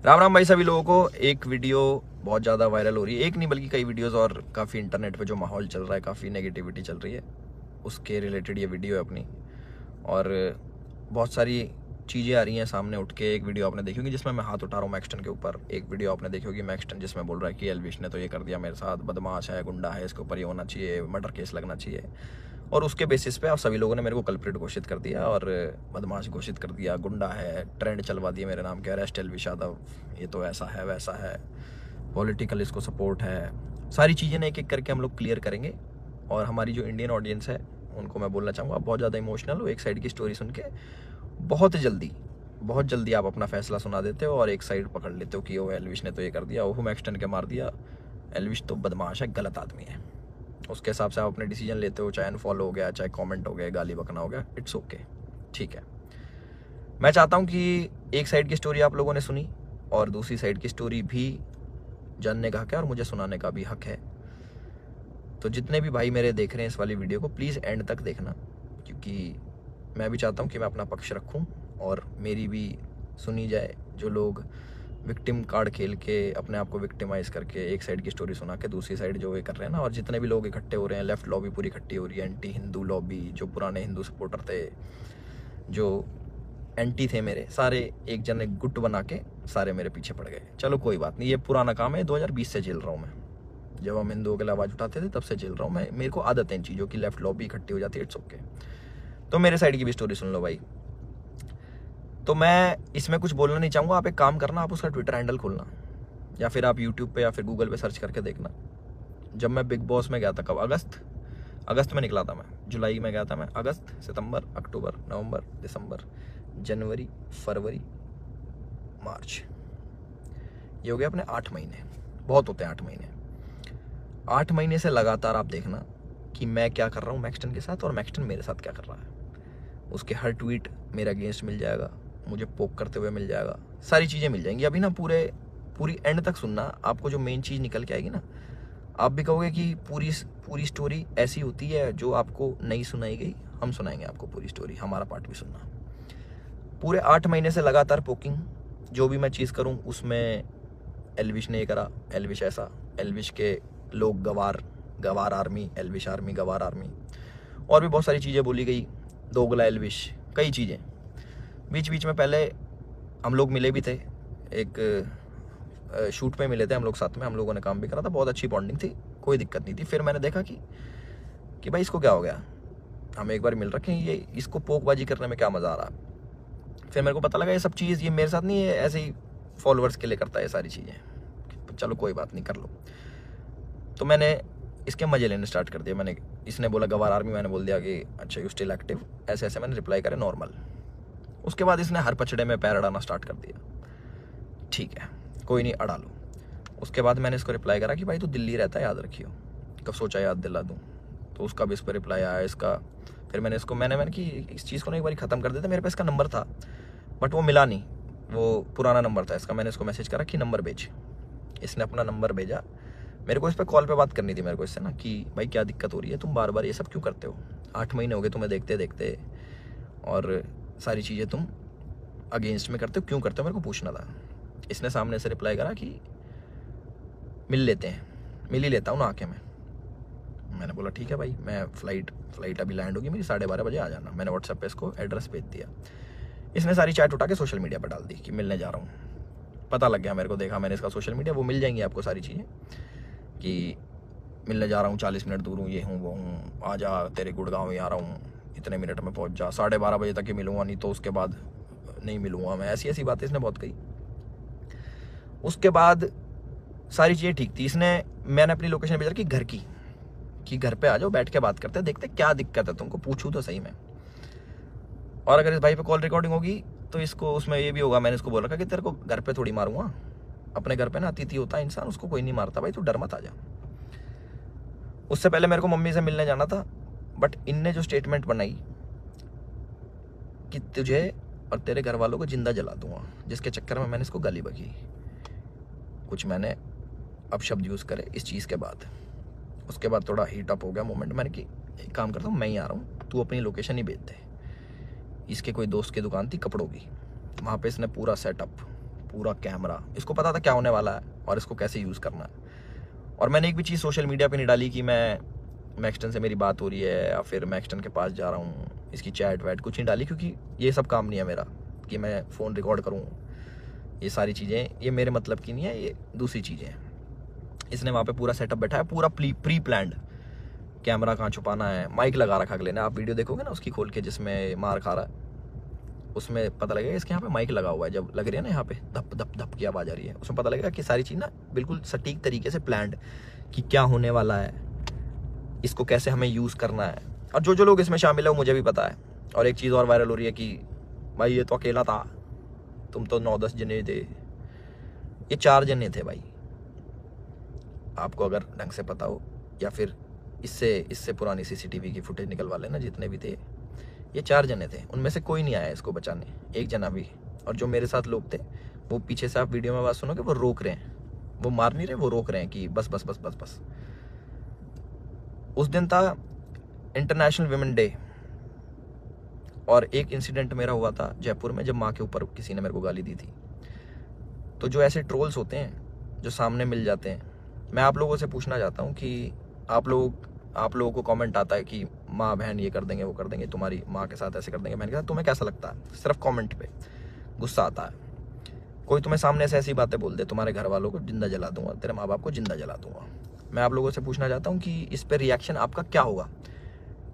राम राम भाई सभी लोगों को। एक वीडियो बहुत ज़्यादा वायरल हो रही है, एक नहीं बल्कि कई वीडियोस, और काफ़ी इंटरनेट पे जो माहौल चल रहा है, काफ़ी नेगेटिविटी चल रही है, उसके रिलेटेड ये वीडियो है अपनी। और बहुत सारी चीज़ें आ रही हैं सामने उठ के। एक वीडियो आपने देखी होगी जिसमें मैं हाथ उठा रहा हूँ मैक्सटन के ऊपर। एक वीडियो आपने देखी होगी मैक्सटन जिसमें बोल रहा है कि एल्विश ने तो ये कर दिया मेरे साथ, बदमाश है, गुंडा है, इसके ऊपर ये होना चाहिए, मर्डर केस लगना चाहिए। और उसके बेसिस पे आप सभी लोगों ने मेरे को कल्प्रिट घोषित कर दिया और बदमाश घोषित कर दिया, गुंडा है, ट्रेंड चलवा दिया मेरे नाम के, अरेस्ट एल्विश यादव, ये तो ऐसा है वैसा है, पॉलिटिकल इसको सपोर्ट है। सारी चीज़ें ना एक एक करके हम लोग क्लियर करेंगे। और हमारी जो इंडियन ऑडियंस है उनको मैं बोलना चाहूँगा, आप बहुत ज़्यादा इमोशनल हो एक साइड की स्टोरी सुन के। बहुत जल्दी आप अपना फैसला सुना देते हो और एक साइड पकड़ लेते हो कि वो एल्विश ने तो ये कर दिया, वो मैक्सटन के मार दिया, एल्विश तो बदमाश है, गलत आदमी है। उसके हिसाब से आप अपने डिसीजन लेते हो, चाहे अनफॉलो हो गया, चाहे कमेंट हो गया, गाली बकना हो गया, इट्स ओके, ठीक है। मैं चाहता हूँ कि एक साइड की स्टोरी आप लोगों ने सुनी और दूसरी साइड की स्टोरी भी जानने का हक है और मुझे सुनाने का भी हक है। तो जितने भी भाई मेरे देख रहे हैं इस वाली वीडियो को, प्लीज़ एंड तक देखना, क्योंकि मैं भी चाहता हूँ कि मैं अपना पक्ष रखूँ और मेरी भी सुनी जाए। जो लोग विक्टिम कार्ड खेल के अपने आप को विक्टिमाइज करके एक साइड की स्टोरी सुना के दूसरी साइड जो ये कर रहे हैं ना, और जितने भी लोग इकट्ठे हो रहे हैं, लेफ्ट लॉबी पूरी इकट्ठी हो रही है, एंटी हिंदू लॉबी, जो पुराने हिंदू सपोर्टर थे, जो एंटी थे मेरे, सारे एक जन एक गुट बना के सारे मेरे पीछे पड़ गए। चलो कोई बात नहीं, ये पुराना काम है, 2020 से झेल रहा हूँ मैं। जब हम हिंदुओं के लिए आवाज़ उठाते थे तब से झेल रहा हूँ मैं। मेरे को आदत है इन चीज़ों की, लेफ्ट लॉबी इकट्ठी हो जाती है, इट्स ओके। तो मेरे साइड की भी स्टोरी सुन लो भाई। तो मैं इसमें कुछ बोलना नहीं चाहूँगा, आप एक काम करना, आप उसका ट्विटर हैंडल खोलना या फिर आप यूट्यूब पे या फिर गूगल पे सर्च करके देखना। जब मैं बिग बॉस में गया था, कब, अगस्त में निकला था मैं, जुलाई में गया था मैं, अगस्त, सितंबर, अक्टूबर, नवंबर, दिसंबर, जनवरी, फरवरी, मार्च, ये हो गया अपने 8 महीने। बहुत होते हैं 8 महीने। 8 महीने से लगातार आप देखना कि मैं क्या कर रहा हूँ मैक्सटन के साथ और मैक्सटन मेरे साथ क्या कर रहा है। उसके हर ट्वीट मेरे अगेंस्ट मिल जाएगा, मुझे पोक करते हुए मिल जाएगा, सारी चीज़ें मिल जाएंगी। अभी ना पूरी एंड तक सुनना, आपको जो मेन चीज़ निकल के आएगी ना, आप भी कहोगे कि पूरी स्टोरी ऐसी होती है जो आपको नहीं सुनाई गई। हम सुनाएंगे आपको पूरी स्टोरी, हमारा पार्ट भी सुनना। पूरे 8 महीने से लगातार पोकिंग, जो भी मैं चीज़ करूँ उसमें एल्विश ने ये करा, एल्विश ऐसा, एल्विश के लोग गवार आर्मी, एल्विश आर्मी, गवार आर्मी, और भी बहुत सारी चीज़ें बोली गई, दोगला एल्विश, कई चीज़ें। बीच बीच में पहले हम लोग मिले भी थे, एक शूट पे मिले थे हम लोग साथ में, हम लोगों ने काम भी करा था, बहुत अच्छी बॉन्डिंग थी, कोई दिक्कत नहीं थी। फिर मैंने देखा कि भाई इसको क्या हो गया, हम एक बार मिल रखे हैं, ये इसको पोकबाजी करने में क्या मज़ा आ रहा। फिर मेरे को पता लगा ये सब चीज़ ये मेरे साथ नहीं है, ऐसे ही फॉलोअर्स के लिए करता है ये सारी चीज़ें। चलो कोई बात नहीं, कर लो। तो मैंने इसके मज़े लेने स्टार्ट कर दिया। इसने बोला गवार आर्मी, मैंने बोल दिया कि अच्छा यू स्टिल एक्टिव, ऐसे ऐसे मैंने रिप्लाई करे नॉर्मल। उसके बाद इसने हर पचड़े में पैर अड़ाना स्टार्ट कर दिया। ठीक है, कोई नहीं, अड़ा लो। उसके बाद मैंने इसको रिप्लाई करा कि भाई तू दिल्ली रहता है, याद रखियो, कब सोचा याद दिला दूँ। तो उसका भी इस पर रिप्लाई आया इसका। फिर मैंने इसको मैंने कि इस चीज़ को ना एक बार ख़त्म कर देते। मेरे पास इसका नंबर था बट वो मिला नहीं, वो पुराना नंबर था इसका। मैंने इसको मैसेज करा कि नंबर भेज। इसने अपना नंबर भेजा। मेरे को इस पर कॉल पे बात करनी थी मेरे को इससे ना, कि भाई क्या दिक्कत हो रही है, तुम बार बार ये सब क्यों करते हो, 8 महीने हो गए तुम्हें देखते देखते, और सारी चीज़ें तुम अगेंस्ट में करते हो, क्यों करते हो, मेरे को पूछना था। इसने सामने से रिप्लाई करा कि मिल लेते हैं, मिल ही लेता हूँ ना आके मैं। मैंने बोला ठीक है भाई, मैं फ्लाइट अभी लैंड होगी मेरी, 12:30 बजे आ जाना। मैंने व्हाट्सएप पे इसको एड्रेस भेज दिया। इसने सारी चैट उठा के सोशल मीडिया पर डाल दी कि मिलने जा रहा हूँ। पता लग गया मेरे को, देखा मैंने इसका सोशल मीडिया, वो मिल जाएंगी आपको सारी चीज़ें कि मिलने जा रहा हूँ, 40 मिनट दूर हूँ, ये हूँ वो हूँ, आ जा तेरे गुड़गांव ही आ रहा हूँ, इतने मिनट में पहुँच जा, 12:30 बजे तक ही मिलूँगा, नहीं तो उसके बाद नहीं मिलूँगा मैं। ऐसी ऐसी बातें इसने बहुत कही। उसके बाद सारी चीज़ें ठीक थी। मैंने अपनी लोकेशन भेजा कि घर की, कि घर पे आ जाओ, बैठ के बात करते हैं, देखते क्या दिक्कत है तुमको, पूछूँ तो सही में। और अगर इस भाई पे कॉल रिकॉर्डिंग होगी तो इसको उसमें ये भी होगा, मैंने इसको बोल रखा कि तेरे को घर पे थोड़ी मारूंगा, अपने घर पे ना अतिथि होता है इंसान, उसको कोई नहीं मारता भाई, तू डर मत आ जा। उससे पहले मेरे को मम्मी से मिलने जाना था, बट इनने जो स्टेटमेंट बनाई कि तुझे और तेरे घर वालों को जिंदा जला दूंगा, जिसके चक्कर में मैंने इसको गाली बकी, कुछ मैंने अपशब्द यूज़ करे इस चीज़ के बाद। उसके बाद थोड़ा हीट अप हो गया मोमेंट। मैंने कि एक काम करता हूँ, मैं ही आ रहा हूँ, तू अपनी लोकेशन ही भेज दे। इसके कोई दोस्त की दुकान थी कपड़ों की, वहाँ पे इसने पूरा सेटअप, पूरा कैमरा, इसको पता था क्या होने वाला है और इसको कैसे यूज़ करना है। और मैंने एक भी चीज़ सोशल मीडिया पे नहीं डाली कि मैं मैक्सटन से मेरी बात हो रही है या फिर मैक्सटन के पास जा रहा हूँ, इसकी चैट वैट कुछ नहीं डाली, क्योंकि ये सब काम नहीं है मेरा कि मैं फ़ोन रिकॉर्ड करूँ। ये सारी चीज़ें ये मेरे मतलब की नहीं है, ये दूसरी चीज़ें हैं। इसने वहाँ पे पूरा सेटअप बैठा है, पूरा प्री प्लान्ड, कैमरा कहाँ छुपाना है, माइक लगा रखा अगले ने। आप वीडियो देखोगे ना उसकी खोल के जिसमें मार खा रहा है, उसमें पता लगेगा इसके यहाँ पे माइक लगा हुआ है। जब लग रही है ना यहाँ पे धप धप धप की आवाज़ आ रही है, उसमें पता लगेगा कि सारी चीज़ ना बिल्कुल सटीक तरीके से प्लान्ड, कि क्या होने वाला है, इसको कैसे हमें यूज़ करना है। और जो जो लोग इसमें शामिल है वो मुझे भी पता है। और एक चीज़ और वायरल हो रही है कि भाई ये तो अकेला था, तुम तो 9-10 जने थे। ये 4 जने थे भाई, आपको अगर ढंग से पता हो, या फिर इससे पुरानी CCTV की फुटेज निकलवा लेना, जितने भी थे ये 4 जने थे। उनमें से कोई नहीं आया इसको बचाने, एक जना भी। और जो मेरे साथ लोग थे वो पीछे से, आप वीडियो में बात सुनोगे, वो रोक रहे हैं, वो मार नहीं रहे, वो रोक रहे हैं कि बस बस बस बस बस। उस दिन था इंटरनेशनल विमेन डे, और एक इंसिडेंट मेरा हुआ था जयपुर में, जब माँ के ऊपर किसी ने मेरे को गाली दी थी। तो जो ऐसे ट्रोल्स होते हैं जो सामने मिल जाते हैं, मैं आप लोगों से पूछना चाहता हूँ कि आप लोगों को कमेंट आता है कि माँ बहन ये कर देंगे वो कर देंगे, तुम्हारी माँ के साथ ऐसे कर देंगे, बहन के साथ, तुम्हें कैसा लगता है? सिर्फ कमेंट पे गुस्सा आता है। कोई तुम्हें सामने से ऐसी बातें बोल दे, तुम्हारे घर वालों को जिंदा जला दूंगा, तेरे माँ बाप को जिंदा जला दूंगा। मैं आप लोगों से पूछना चाहता हूँ कि इस पर रिएक्शन आपका क्या होगा?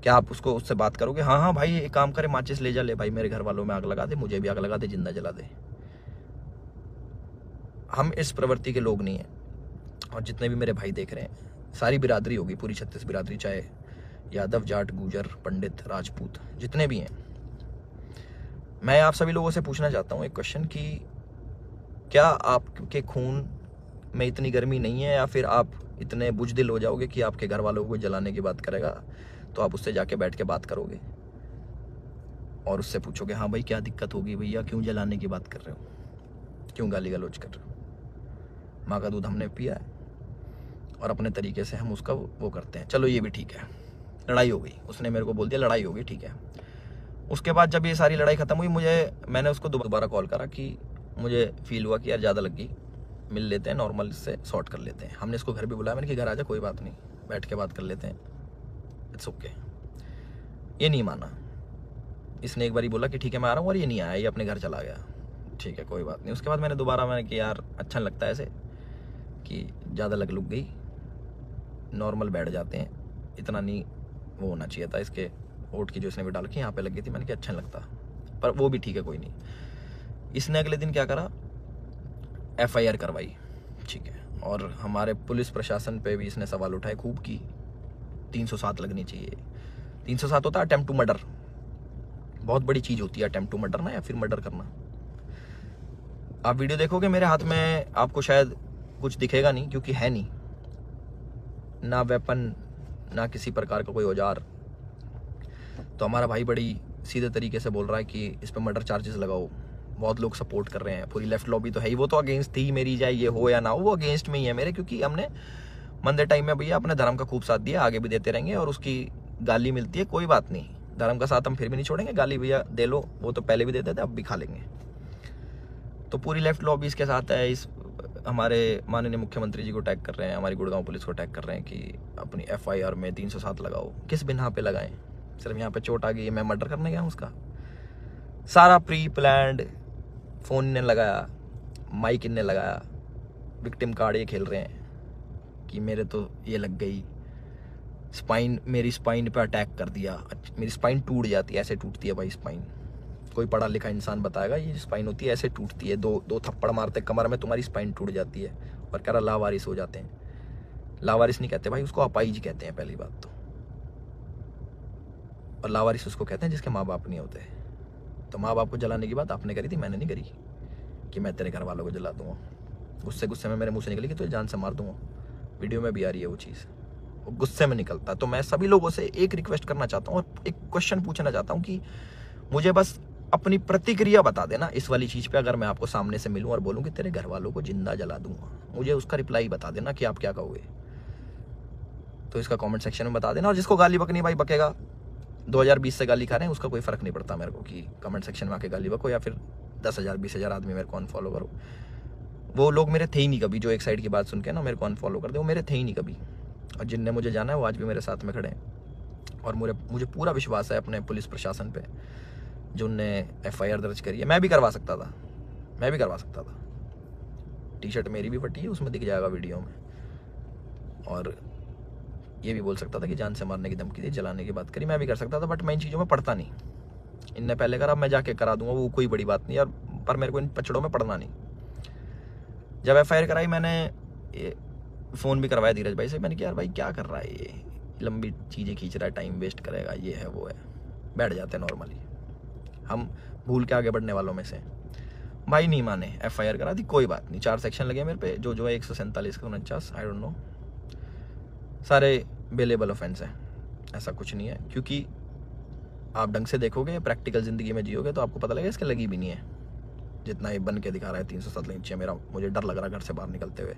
क्या आप उससे बात करोगे, हाँ हाँ भाई एक काम करे, माचिस ले जा, ले भाई मेरे घर वालों में आग लगा दे, मुझे भी आग लगा दे, जिंदा जला दे? हम इस प्रवृत्ति के लोग नहीं हैं। और जितने भी मेरे भाई देख रहे हैं, सारी बिरादरी होगी, पूरी 36 बिरादरी, चाहे यादव, जाट, गुजर, पंडित, राजपूत, जितने भी हैं, मैं आप सभी लोगों से पूछना चाहता हूँ एक क्वेश्चन कि क्या आपके खून में इतनी गर्मी नहीं है, या फिर आप इतने बुजदिल हो जाओगे कि आपके घर वालों को जलाने की बात करेगा तो आप उससे जाके बैठ के बात करोगे और उससे पूछोगे, हाँ भाई क्या दिक्कत होगी भैया, क्यों जलाने की बात कर रहे हो, क्यों गाली गलौज कर रहे हो? माँ का दूध हमने पिया है और अपने तरीके से हम उसका वो करते हैं। चलो ये भी ठीक है, लड़ाई हो गई, उसने मेरे को बोल दिया लड़ाई हो गई, ठीक है। उसके बाद जब ये सारी लड़ाई ख़त्म हुई, मैंने उसको दोबारा कॉल करा कि मुझे फील हुआ कि यार ज़्यादा लग गई, मिल लेते हैं, नॉर्मल इससे सॉर्ट कर लेते हैं। हमने इसको घर भी बुलाया, मैंने कि घर आ जा, कोई बात नहीं, बैठ के बात कर लेते हैं, इट्स ओके। ये नहीं माना, इसने एक बार बोला कि ठीक है मैं आ रहा हूँ, और ये नहीं आया, ये अपने घर चला गया, ठीक है कोई बात नहीं। उसके बाद मैंने कि यार अच्छा नहीं लगता ऐसे कि ज़्यादा लग गई, नॉर्मल बैठ जाते हैं, इतना नहीं वो होना चाहिए था। इसके ओट की जो इसने भी डाल के यहाँ पे लग गई थी, मैंने कहा अच्छा नहीं लगता, पर वो भी ठीक है कोई नहीं। इसने अगले दिन क्या करा, FIR करवाई, ठीक है। और हमारे पुलिस प्रशासन पे भी इसने सवाल उठाए खूब की 307 लगनी चाहिए। 307 होता है अटेम्प्ट टू मर्डर, बहुत बड़ी चीज़ होती है अटेम्प्ट टू मर्डर ना, या फिर मर्डर करना। आप वीडियो देखोगे मेरे हाथ में, आपको शायद कुछ दिखेगा नहीं, क्योंकि है नहीं ना वेपन, ना किसी प्रकार का कोई औजार। तो हमारा भाई बड़ी सीधे तरीके से बोल रहा है कि इस पर मर्डर चार्जेस लगाओ। बहुत लोग सपोर्ट कर रहे हैं, पूरी लेफ्ट लॉबी तो है ही, वो तो अगेंस्ट थी मेरी, चाहे ये हो या ना हो, वो अगेंस्ट में ही है मेरे, क्योंकि हमने मंदे टाइम में भैया अपने धर्म का खूब साथ दिया, आगे भी देते रहेंगे। और उसकी गाली मिलती है, कोई बात नहीं, धर्म का साथ हम फिर भी नहीं छोड़ेंगे, गाली भैया दे लो, वो तो पहले भी देते थे, अब भी खा लेंगे। तो पूरी लेफ्ट लॉबी इसके साथ है। इस हमारे माननीय मुख्यमंत्री जी को टैग कर रहे हैं, हमारी गुड़गांव पुलिस को टैग कर रहे हैं कि अपनी FIR में 307 लगाओ। किस बिना पे लगाएं? सिर्फ यहाँ पे चोट आ गई, मैं मर्डर करने गया हूँ उसका? सारा प्री प्लान्ड, फ़ोन इनने लगाया, माइक इनने लगाया, विक्टिम कार्ड ये खेल रहे हैं कि मेरे तो ये लग गई, स्पाइन, मेरी स्पाइन पे अटैक कर दिया, मेरी स्पाइन टूट जाती है, ऐसे टूटती है भाई स्पाइन। कोई पढ़ा लिखा इंसान बताएगा ये स्पाइन होती है, ऐसे टूटती है, दो थप्पड़ मारते कमर में, तुम्हारी स्पाइन टूट जाती है। और कह रहा लावारिस हो जाते हैं। लावारिस नहीं कहते भाई, उसको अपाइज कहते हैं पहली बात तो। और लावारिस उसको कहते हैं जिसके माँ बाप नहीं होते। तो माँ बाप को जलाने की बात आपने करी थी, मैंने नहीं करी कि मैं तेरे घर वालों को जला दूंगा। गुस्से में मेरे मुँह से निकली कि तुझे जान से मार दूंगा। वीडियो में भी आ रही है वो चीज़, वो गुस्से में निकलता। तो मैं सभी लोगों से एक रिक्वेस्ट करना चाहता हूँ और एक क्वेश्चन पूछना चाहता हूँ कि मुझे बस अपनी प्रतिक्रिया बता देना इस वाली चीज़ पे। अगर मैं आपको सामने से मिलूं और बोलूं कि तेरे घर वालों को जिंदा जला दूंगा, मुझे उसका रिप्लाई बता देना कि आप क्या कहोगे। तो इसका कमेंट सेक्शन में बता देना। और जिसको गाली बकनी भाई बकेगा, 2020 से गाली खा रहे हैं, उसका कोई फ़र्क नहीं पड़ता मेरे को कि कमेंट सेक्शन में आके गाली बको या फिर 10,000 20,000 आदमी मेरे को अनफॉलो करो। वो लोग मेरे थे ही नहीं कभी, जो एक साइड की बात सुन के ना मेरे को अनफॉलो कर दे, वो मेरे थे ही नहीं कभी। और जिनने मुझे जाना है वो आज भी मेरे साथ में खड़े हैं। और मुझे पूरा विश्वास है अपने पुलिस प्रशासन पे, जो उनने FIR दर्ज करी है। मैं भी करवा सकता था। टी शर्ट मेरी भी फटी है, उसमें दिख जाएगा वीडियो में। और ये भी बोल सकता था कि जान से मारने की धमकी दी, जलाने की बात करी, मैं भी कर सकता था। बट मैं इन चीज़ों में पढ़ता नहीं। इनने पहले करा, मैं जाके करा दूंगा, वो कोई बड़ी बात नहीं यार। पर मेरे को इन पचड़ों में पढ़ना नहीं। जब FIR कराई, मैंने फ़ोन भी करवाया धीरज भाई से। मैंने कहा यार भाई क्या कर रहा है ये, लंबी चीज़ें खींच रहा है, टाइम वेस्ट करेगा, ये है वो है। बैठ जाते हैं नॉर्मली, हम भूल के आगे बढ़ने वालों में से। भाई नहीं माने, FIR करा दी, कोई बात नहीं। 4 सेक्शन लगे मेरे पे, जो है 147 का 49, आई डोंट नो, सारे बेलेबल ऑफेंस है, ऐसा कुछ नहीं है। क्योंकि आप ढंग से देखोगे, प्रैक्टिकल ज़िंदगी में जियोगे तो आपको पता लगेगा इसके लगी भी नहीं है। जितना ये बन के दिखा रहा है 307 नीचे, मुझे डर लग रहा है घर से बाहर निकलते हुए।